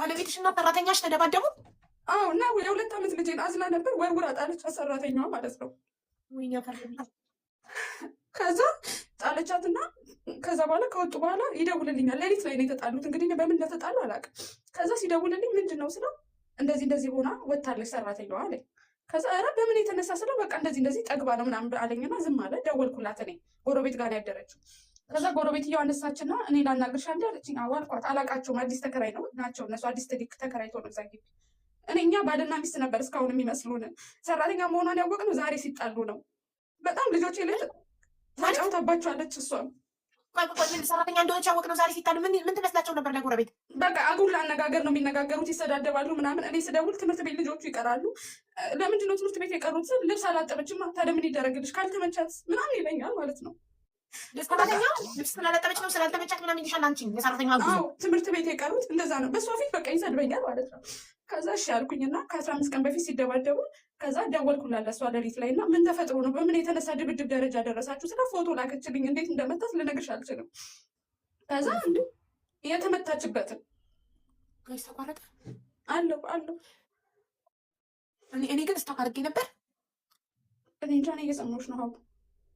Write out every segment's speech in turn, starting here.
ባለቤትሽና ሰራተኛሽ ተደባደቡ? አዎ። እና የሁለት ዓመት ልጄን አዝላ ነበር ወርውራ ጣለች ሰራተኛዋ ማለት ነው። ወይኔ ፈርድ። ከዛ ጣለቻትና ከዛ በኋላ ከወጡ በኋላ ይደውልልኛል። ሌሊት ላይ ነው የተጣሉት። እንግዲህ በምን እንደተጣሉ አላውቅም። ከዛ ሲደውልልኝ ምንድን ነው ስለው እንደዚህ ሆና ወታለች ሰራተኛዋ አለኝ። ከዛ ኧረ በምን የተነሳ ስለው በቃ እንደዚህ ጠግባ ነው ምናምን አለኝና ዝም አለ። ደወልኩላት። እኔ ጎረቤት ጋር ያደረችው። ከዛ ጎረቤትየው አነሳችና እኔ ላናግርሽ አንዴ አለችኝ። አዎ አልኳት። አላውቃቸውም፣ አዲስ ተከራይ ነው ናቸው እነሱ። አዲስ ተከራይቶ ነው እዛ ግቢ። እኛ ባልና ሚስት ነበር እስካሁን የሚመስሉን። ሰራተኛ መሆኗን ያወቅነው ዛሬ ሲጣሉ ነው። በጣም ልጆቼ ላይ ታጫውታባቸዋለች እሷም። ሰራተኛ እንደሆነች ያወቅነው ዛሬ ሲጣሉ ምን ትመስላቸው ነበር ለጎረቤት? በቃ አጉል አነጋገር ነው የሚነጋገሩት፣ ይሰዳደባሉ ምናምን። እኔ ስደውል ትምህርት ቤት ልጆቹ ይቀራሉ። ለምንድን ነው ትምህርት ቤት የቀሩት? ልብስ አላጠበችማ። ታዲያ ምን ይደረግልሽ? ካልተመቻት ምናምን ይለኛል ማለት ነው። ሰራተኛ ልብስ ስላላጠበች ነው ስላልተመቻት ምናምን ይልሻል አንቺ የሰራተኛ። ትምህርት ቤት የቀሩት እንደዛ ነው። በሷ ፊት በቃ ይሰድበኛል ማለት ነው። ከዛ እሺ ያልኩኝና ከ15 ቀን በፊት ሲደባደቡ ከዛ ደወልኩላት ለእሷ ሌሊት ላይ እና ምን ተፈጥሮ ነው በምን የተነሳ ድብድብ ደረጃ ደረሳችሁ ስለ ፎቶ ላከችልኝ። እንዴት እንደመታት ልነግርሽ አልችልም። ከዛ እንዲ የተመታችበትን ጋይስ ተቋረጠ አለው እኔ ግን ስታክ አድርጌ ነበር። እኔ እንጃ ነው እየሰማሁሽ ነው። ሀቡ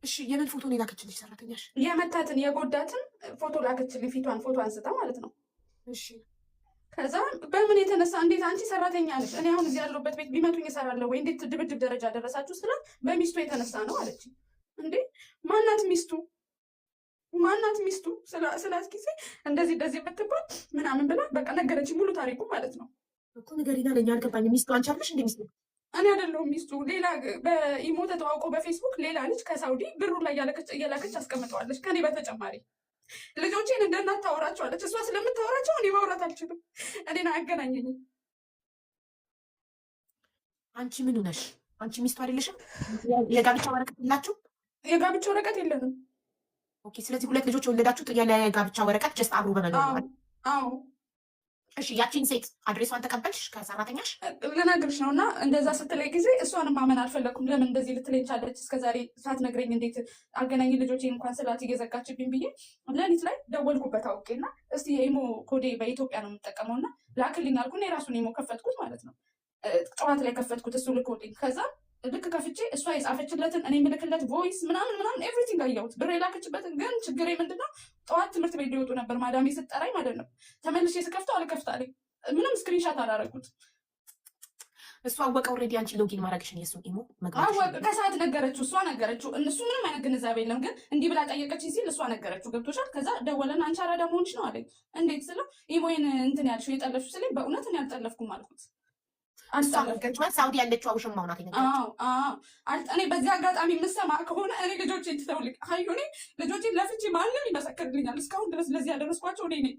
እሺ የምን ፎቶ ነው ላከችልሽ ሰራተኛሽ? የመታትን የጎዳትን ፎቶ ላከችልኝ። ፊቷን ፎቶ አንስታ ማለት ነው። እሺ ከዛ በምን የተነሳ እንዴት አንቺ ሰራተኛ ነሽ፣ እኔ አሁን እዚህ ያለሁበት ቤት ቢመቱኝ እሰራለሁ ወይ? እንዴት ድብድብ ደረጃ ደረሳችሁ ስላት በሚስቱ የተነሳ ነው አለች። እንዴ ማናት ሚስቱ ስላት ጊዜ እንደዚህ የምትባል ምናምን ብላ በቃ ነገረች ሙሉ ታሪኩ ማለት ነው። እኮ ንገሪና ለኛ አልገባኝም። ሚስቱ አንቺ አለሽ እንደ ሚስቱ? እኔ አይደለሁም ሚስቱ። ሌላ በኢሞ ተዋውቆ በፌስቡክ ሌላ ልጅ ከሳውዲ ብሩን ላይ እያላከች አስቀምጠዋለች ከኔ በተጨማሪ ልጆቼን እንደናት ታወራቸዋለች። እሷ ስለምታወራቸው እኔ ማውራት አልችልም። እኔን አያገናኘኝም። አንቺ ምን ነሽ? አንቺ ሚስቱ አይደለሽም? የጋብቻ ወረቀት የላችሁ? የጋብቻ ወረቀት የለንም። ኦኬ። ስለዚህ ሁለት ልጆች የወለዳችሁት ያለ የጋብቻ ወረቀት ጀስት አብሮ በመኖር ነው? አዎ። እሺ ያቺን ሴት አድሬሷን ተቀበልሽ ከሰራተኛሽ? ልነግርሽ ነው። እና እንደዛ ስትለይ ጊዜ እሷንም ማመን አልፈለኩም። ለምን እንደዚህ ልትለኝ ቻለች? እስከዛሬ ሳትነግረኝ እንዴት አገናኝ ልጆቼ እንኳን ስላት እየዘጋችብኝ ብዬ ሌሊት ላይ ደወልኩበት አውቄና እስቲ የኢሞ ኮዴ በኢትዮጵያ ነው የምጠቀመው እና ላክልኝ አልኩ። የራሱን ኢሞ ከፈትኩት ማለት ነው። ጠዋት ላይ ከፈትኩት እሱ ልኮልኝ። ከዛ ልክ ከፍቼ እሷ የጻፈችለትን እኔ ምልክለት ቮይስ ምናምን ኤቭሪቲንግ አየሁት። ብር የላከችበትን ግን ችግሬ ምንድነው ጠዋት ትምህርት ቤት ሊወጡ ነበር ማዳሜ ስጠራኝ ማለት ነው። ተመልሼ ስከፍተው አልከፍታለኝ። ምንም ስክሪንሻት አላረጉት። እሱ አወቀ ኦልሬዲ አንቺ ሎጊን ማድረግሽን የሱ ኢሞ አወቀ። ከሰዓት ነገረችው፣ እሷ ነገረችው። እነሱ ምንም አይነት ግንዛቤ የለም ግን እንዲህ ብላ ጠየቀችኝ ሲል እሷ ነገረችው። ገብቶሻል? ከዛ ደወለና አንቺ አራዳ መሆንሽ ነው አለኝ። እንዴት ስለው ኢሞዬን እንትን ያልሽው የጠለፍሽው ስለኝ በእውነት እኔ አልጠለፍኩም አልኩት። ሳውዲ ያለችው አውሽማው ናት። እኔ በዚህ አጋጣሚ የምሰማ ከሆነ እኔ ልጆቼን ትተውልኝ ሀዩ እኔ ልጆቼን ለፍቼ ማንም ይመሰክርልኛል። እስካሁን ድረስ ለዚህ ያደረስኳቸው እኔ ነኝ።